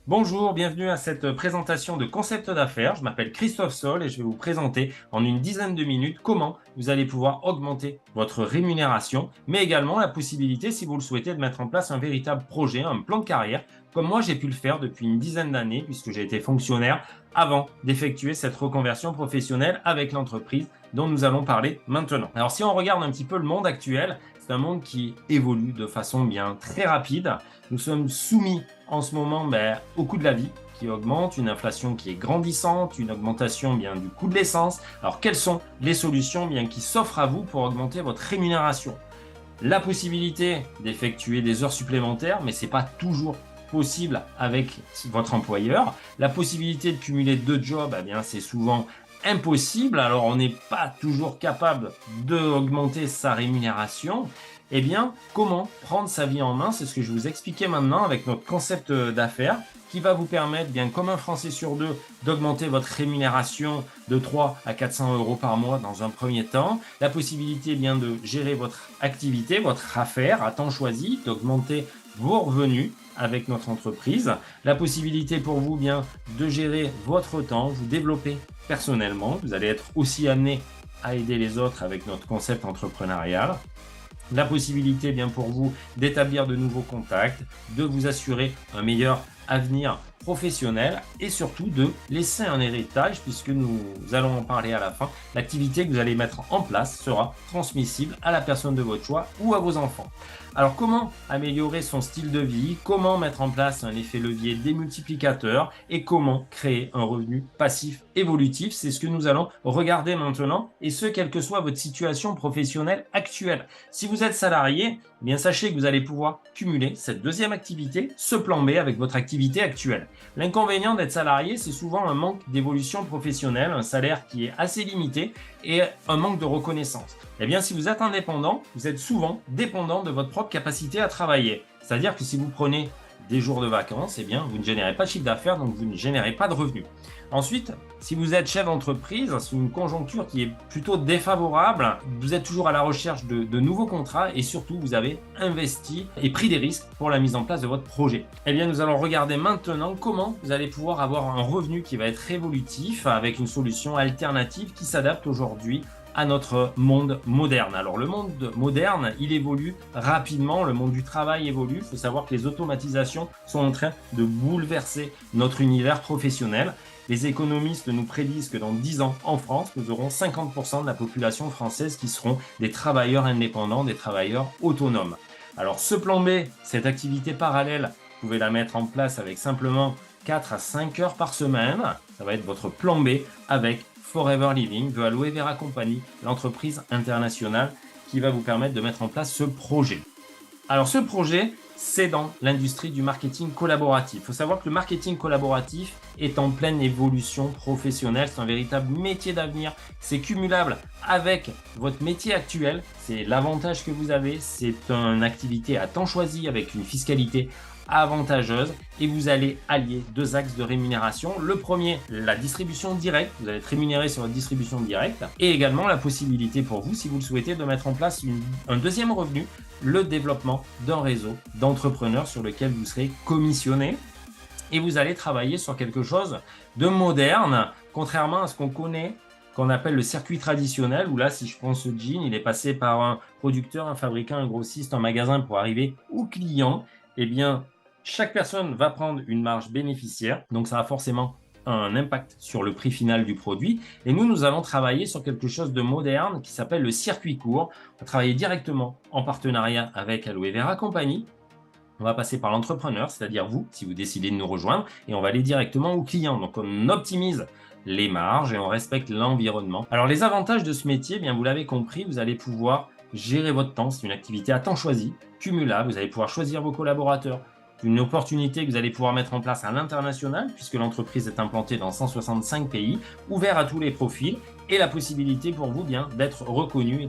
Bonjour, bienvenue à cette présentation de concept d'affaires. Je m'appelle Christophe Sol et je vais vous présenter en une dizaine de minutes comment vous allez pouvoir augmenter votre rémunération, mais également la possibilité, si vous le souhaitez, de mettre en place un véritable projet, un plan de carrière, comme moi j'ai pu le faire depuis une dizaine d'années, puisque j'ai été fonctionnaire avant d'effectuer cette reconversion professionnelle avec l'entreprise dont nous allons parler maintenant. Alors si on regarde un petit peu le monde actuel, c'est un monde qui évolue de façon bien très rapide. Nous sommes soumis en ce moment au coût de la vie qui augmente, une inflation qui est grandissante, une augmentation du coût de l'essence. Alors quelles sont les solutions qui s'offrent à vous pour augmenter votre rémunération? La possibilité d'effectuer des heures supplémentaires, mais ce n'est pas toujours possible avec votre employeur. La possibilité de cumuler deux jobs, c'est souvent impossible. Alors on n'est pas toujours capable d'augmenter sa rémunération. Eh bien, comment prendre sa vie en main? C'est ce que je vais vous expliquer maintenant avec notre concept d'affaires qui va vous permettre, comme un Français sur deux, d'augmenter votre rémunération de 3 à 400 euros par mois dans un premier temps. La possibilité de gérer votre activité, votre affaire à temps choisi, d'augmenter vos revenus avec notre entreprise. La possibilité pour vous de gérer votre temps, vous développer personnellement. Vous allez être aussi amené à aider les autres avec notre concept entrepreneurial. La possibilité pour vous d'établir de nouveaux contacts, de vous assurer un meilleur avenir professionnel et surtout de laisser un héritage, puisque nous allons en parler à la fin. L'activité que vous allez mettre en place sera transmissible à la personne de votre choix ou à vos enfants. Alors comment améliorer son style de vie, comment mettre en place un effet levier démultiplicateur et comment créer un revenu passif évolutif, c'est ce que nous allons regarder maintenant, et ce quelle que soit votre situation professionnelle actuelle. Si vous êtes salarié, sachez que vous allez pouvoir cumuler cette deuxième activité, ce plan B, avec votre activité actuelle. L'inconvénient d'être salarié, c'est souvent un manque d'évolution professionnelle, un salaire qui est assez limité et un manque de reconnaissance. Si vous êtes indépendant, vous êtes souvent dépendant de votre propre capacité à travailler. C'est-à-dire que si vous prenez des jours de vacances, vous ne générez pas de chiffre d'affaires, donc vous ne générez pas de revenus. Ensuite, si vous êtes chef d'entreprise, sous une conjoncture qui est plutôt défavorable, vous êtes toujours à la recherche de nouveaux contrats et surtout, vous avez investi et pris des risques pour la mise en place de votre projet. Nous allons regarder maintenant comment vous allez pouvoir avoir un revenu qui va être évolutif avec une solution alternative qui s'adapte aujourd'hui à notre monde moderne. Alors le monde moderne, il évolue rapidement, le monde du travail évolue. Il faut savoir que les automatisations sont en train de bouleverser notre univers professionnel. Les économistes nous prédisent que dans 10 ans, en France, nous aurons 50% de la population française qui seront des travailleurs indépendants, des travailleurs autonomes. Alors ce plan B, cette activité parallèle, vous pouvez la mettre en place avec simplement 4 à 5 heures par semaine. Ça va être votre plan B avec Forever Living, de Aloe Vera Company, l'entreprise internationale qui va vous permettre de mettre en place ce projet. Alors ce projet, c'est dans l'industrie du marketing collaboratif. Il faut savoir que le marketing collaboratif est en pleine évolution professionnelle. C'est un véritable métier d'avenir. C'est cumulable avec votre métier actuel. C'est l'avantage que vous avez. C'est une activité à temps choisi avec une fiscalité avantageuse et vous allez allier deux axes de rémunération. Le premier, la distribution directe, vous allez être rémunéré sur votre distribution directe, et également la possibilité pour vous, si vous le souhaitez, de mettre en place un deuxième revenu, le développement d'un réseau d'entrepreneurs sur lequel vous serez commissionné et vous allez travailler sur quelque chose de moderne, contrairement à ce qu'on connaît, qu'on appelle le circuit traditionnel, où là, si je prends ce jean, il est passé par un producteur, un fabricant, un grossiste, un magasin pour arriver au client. Chaque personne va prendre une marge bénéficiaire, donc ça a forcément un impact sur le prix final du produit. Et nous allons travailler sur quelque chose de moderne qui s'appelle le circuit court. On va travailler directement en partenariat avec Aloe Vera Company. On va passer par l'entrepreneur, c'est-à-dire vous, si vous décidez de nous rejoindre, et on va aller directement au client. Donc on optimise les marges et on respecte l'environnement. Alors les avantages de ce métier, vous l'avez compris, vous allez pouvoir gérer votre temps. C'est une activité à temps choisi, cumulable. Vous allez pouvoir choisir vos collaborateurs. Une opportunité que vous allez pouvoir mettre en place à l'international, puisque l'entreprise est implantée dans 165 pays, ouvert à tous les profils, et la possibilité pour vous d'être reconnu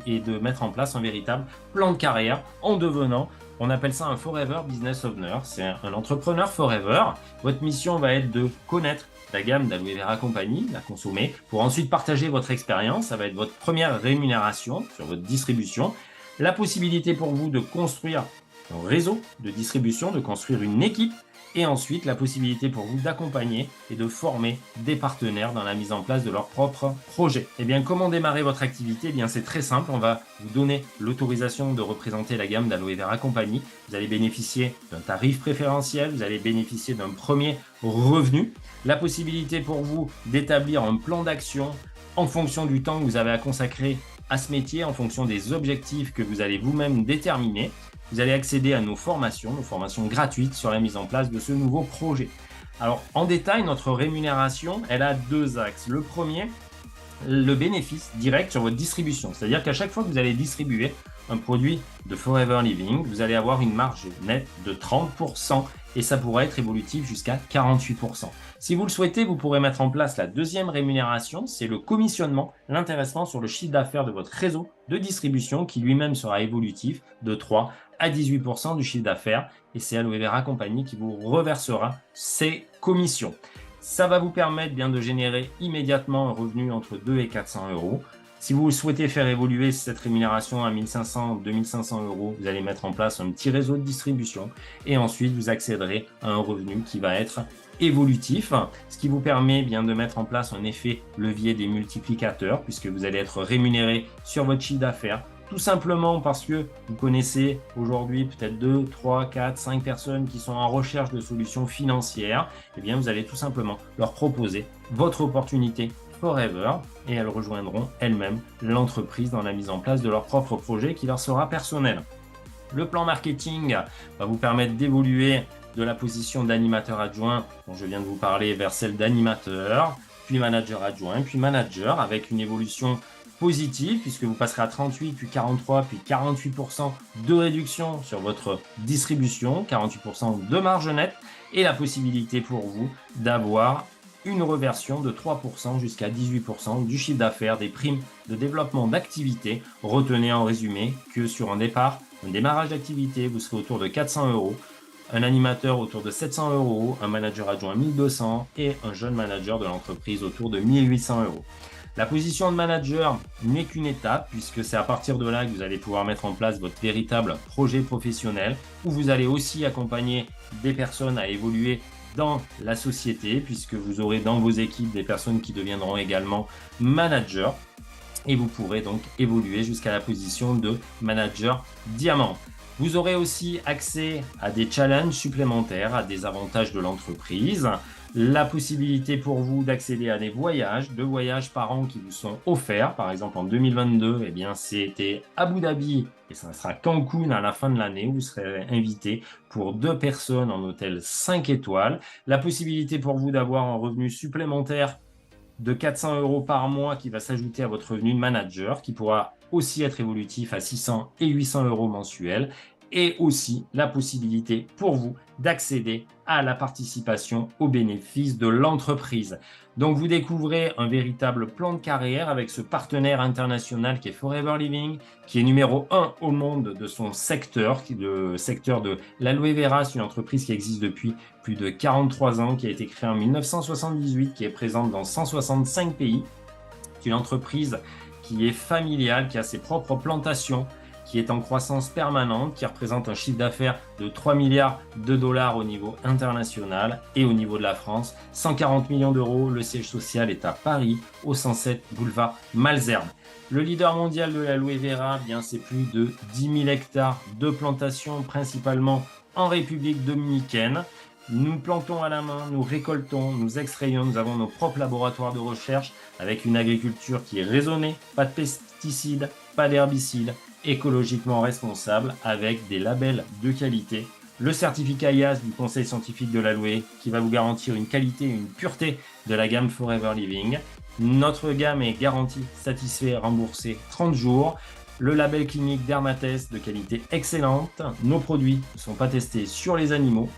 et de mettre en place un véritable plan de carrière en devenant, on appelle ça un Forever Business Owner, c'est un entrepreneur Forever. Votre mission va être de connaître la gamme d'Aloe Vera Company, la consommer, pour ensuite partager votre expérience. Ça va être votre première rémunération sur votre distribution. La possibilité pour vous de construire un réseau de distribution, de construire une équipe Et ensuite, la possibilité pour vous d'accompagner et de former des partenaires dans la mise en place de leur propre projet. Eh bien, comment démarrer votre activité? Eh bien, c'est très simple. On va vous donner l'autorisation de représenter la gamme d'Aloe Vera Company. Vous allez bénéficier d'un tarif préférentiel. Vous allez bénéficier d'un premier revenu. La possibilité pour vous d'établir un plan d'action en fonction du temps que vous avez à consacrer à ce métier, en fonction des objectifs que vous allez vous-même déterminer. Vous allez accéder à nos formations gratuites sur la mise en place de ce nouveau projet. Alors, en détail, notre rémunération, elle a deux axes. Le premier, le bénéfice direct sur votre distribution. C'est-à-dire qu'à chaque fois que vous allez distribuer un produit de Forever Living, vous allez avoir une marge nette de 30% et ça pourrait être évolutif jusqu'à 48%. Si vous le souhaitez, vous pourrez mettre en place la deuxième rémunération, c'est le commissionnement, l'intéressement sur le chiffre d'affaires de votre réseau de distribution qui lui-même sera évolutif de 3 à 18% du chiffre d'affaires et c'est Aloe Vera Company qui vous reversera ces commissions. Ça va vous permettre bien de générer immédiatement un revenu entre 2 et 400 euros. Si vous souhaitez faire évoluer cette rémunération à 1500, 2500 euros, vous allez mettre en place un petit réseau de distribution et ensuite vous accéderez à un revenu qui va être évolutif, ce qui vous permet bien de mettre en place un effet levier des multiplicateurs puisque vous allez être rémunéré sur votre chiffre d'affaires. Tout simplement parce que vous connaissez aujourd'hui peut-être 2, 3, 4, 5 personnes qui sont en recherche de solutions financières, eh bien vous allez tout simplement leur proposer votre opportunité Forever et elles rejoindront elles-mêmes l'entreprise dans la mise en place de leur propre projet qui leur sera personnel. Le plan marketing va vous permettre d'évoluer de la position d'animateur adjoint dont je viens de vous parler vers celle d'animateur, puis manager adjoint, puis manager avec une évolution positive puisque vous passerez à 38, puis 43, puis 48% de réduction sur votre distribution, 48% de marge nette et la possibilité pour vous d'avoir une reversion de 3% jusqu'à 18% du chiffre d'affaires des primes de développement d'activité. Retenez en résumé que sur un démarrage d'activité, vous serez autour de 400 euros, un animateur autour de 700 euros, un manager adjoint 1200 et un jeune manager de l'entreprise autour de 1800 euros. La position de manager n'est qu'une étape puisque c'est à partir de là que vous allez pouvoir mettre en place votre véritable projet professionnel où vous allez aussi accompagner des personnes à évoluer dans la société puisque vous aurez dans vos équipes des personnes qui deviendront également managers et vous pourrez donc évoluer jusqu'à la position de manager diamant. Vous aurez aussi accès à des challenges supplémentaires, à des avantages de l'entreprise, la possibilité pour vous d'accéder à des voyages, 2 voyages par an qui vous sont offerts. Par exemple, en 2022, eh bien, c'était Abu Dhabi et ça sera Cancun à la fin de l'année où vous serez invité pour 2 personnes en hôtel 5 étoiles. La possibilité pour vous d'avoir un revenu supplémentaire de 400 euros par mois qui va s'ajouter à votre revenu de manager qui pourra aussi être évolutif à 600 et 800 euros mensuels et aussi la possibilité pour vous d'accéder à la participation aux bénéfices de l'entreprise. Donc vous découvrez un véritable plan de carrière avec ce partenaire international qui est Forever Living, qui est numéro 1 au monde de son secteur, le secteur de l'aloe vera. C'est une entreprise qui existe depuis plus de 43 ans, qui a été créée en 1978, qui est présente dans 165 pays. C'est une entreprise qui est familiale, qui a ses propres plantations, qui est en croissance permanente, qui représente un chiffre d'affaires de 3 milliards de dollars au niveau international et au niveau de la France. 140 millions d'euros, le siège social est à Paris, au 107 boulevard Malesherbes. Le leader mondial de l'aloe vera, bien c'est plus de 10 000 hectares de plantations, principalement en République dominicaine. Nous plantons à la main, nous récoltons, nous extrayons, nous avons nos propres laboratoires de recherche avec une agriculture qui est raisonnée, pas de pesticides, pas d'herbicides, écologiquement responsable avec des labels de qualité. Le certificat IAS du Conseil scientifique de l'aloe qui va vous garantir une qualité et une pureté de la gamme Forever Living. Notre gamme est garantie, satisfait, remboursée 30 jours. Le label clinique Dermatest de qualité excellente. Nos produits ne sont pas testés sur les animaux.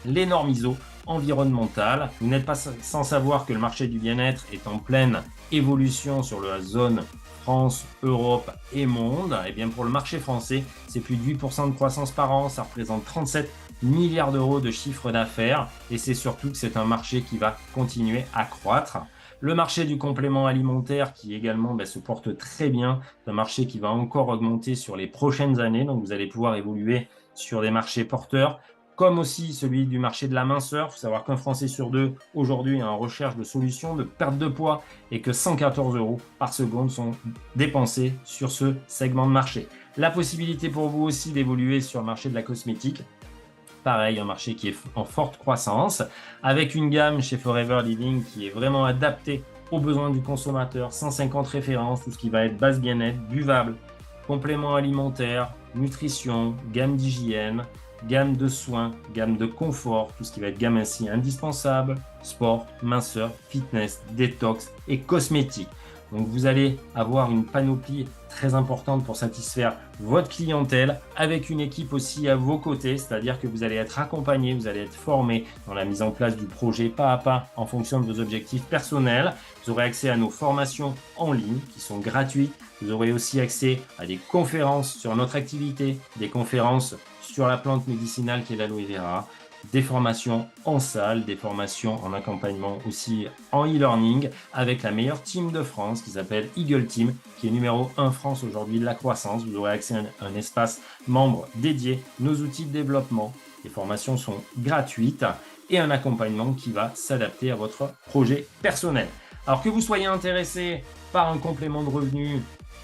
Les normes ISO environnementales. Vous n'êtes pas sans savoir que le marché du bien-être est en pleine évolution sur la zone France, Europe et monde. Et bien pour le marché français, c'est plus de 8% de croissance par an, ça représente 37 milliards d'euros de chiffre d'affaires et c'est surtout que c'est un marché qui va continuer à croître. Le marché du complément alimentaire qui également se porte très bien, c'est un marché qui va encore augmenter sur les prochaines années, donc vous allez pouvoir évoluer sur des marchés porteurs comme aussi celui du marché de la minceur. Il faut savoir qu'un Français sur deux aujourd'hui est en recherche de solutions de perte de poids et que 114 € par seconde sont dépensés sur ce segment de marché. La possibilité pour vous aussi d'évoluer sur le marché de la cosmétique. Pareil, un marché qui est en forte croissance, avec une gamme chez Forever Living qui est vraiment adaptée aux besoins du consommateur, 150 références, tout ce qui va être base bien-être, buvable, compléments alimentaires, nutrition, gamme d'hygiène, gamme de soins, gamme de confort, tout ce qui va être gamme ainsi indispensable, sport, minceur, fitness, détox et cosmétique. Donc vous allez avoir une panoplie très importante pour satisfaire votre clientèle avec une équipe aussi à vos côtés, c'est-à-dire que vous allez être accompagné, vous allez être formé dans la mise en place du projet pas à pas en fonction de vos objectifs personnels. Vous aurez accès à nos formations en ligne qui sont gratuites. Vous aurez aussi accès à des conférences sur notre activité, des conférences sur la plante médicinale qui est l'aloe vera, des formations en salle, des formations en accompagnement aussi en e-learning avec la meilleure team de France qui s'appelle Eagle Team, qui est numéro 1 France aujourd'hui de la croissance. Vous aurez accès à un espace membre dédié, nos outils de développement. Les formations sont gratuites et un accompagnement qui va s'adapter à votre projet personnel. Alors que vous soyez intéressé par un complément de revenus,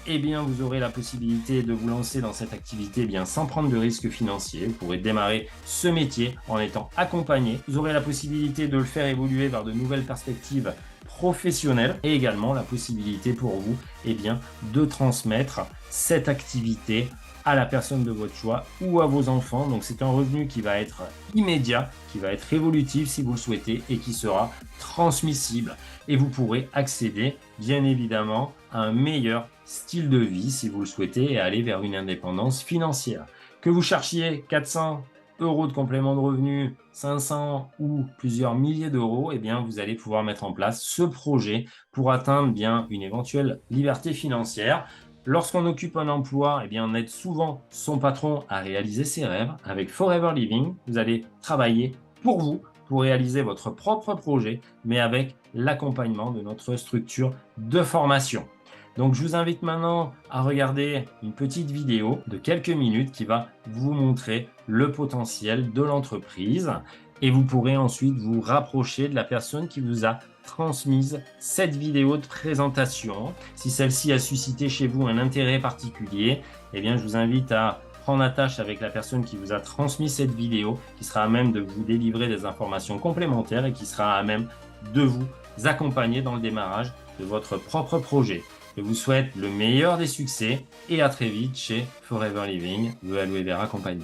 eh bien, vous aurez la possibilité de vous lancer dans cette activité sans prendre de risques financiers. Vous pourrez démarrer ce métier en étant accompagné. Vous aurez la possibilité de le faire évoluer vers de nouvelles perspectives professionnelles et également la possibilité pour vous de transmettre cette activité à la personne de votre choix ou à vos enfants. Donc c'est un revenu qui va être immédiat, qui va être évolutif si vous le souhaitez et qui sera transmissible. Et vous pourrez accéder bien évidemment à un meilleur style de vie si vous le souhaitez et aller vers une indépendance financière. Que vous cherchiez 400 € de complément de revenus, 500 ou plusieurs milliers d'euros, vous allez pouvoir mettre en place ce projet pour atteindre une éventuelle liberté financière. Lorsqu'on occupe un emploi, on aide souvent son patron à réaliser ses rêves. Avec Forever Living, vous allez travailler pour vous, pour réaliser votre propre projet, mais avec l'accompagnement de notre structure de formation. Donc, je vous invite maintenant à regarder une petite vidéo de quelques minutes qui va vous montrer le potentiel de l'entreprise et vous pourrez ensuite vous rapprocher de la personne qui vous a transmise cette vidéo de présentation. Si celle-ci a suscité chez vous un intérêt particulier, je vous invite à prendre attache avec la personne qui vous a transmis cette vidéo, qui sera à même de vous délivrer des informations complémentaires et qui sera à même de vous accompagner dans le démarrage de votre propre projet. Je vous souhaite le meilleur des succès et à très vite chez Forever Living, The Aloe Vera Company.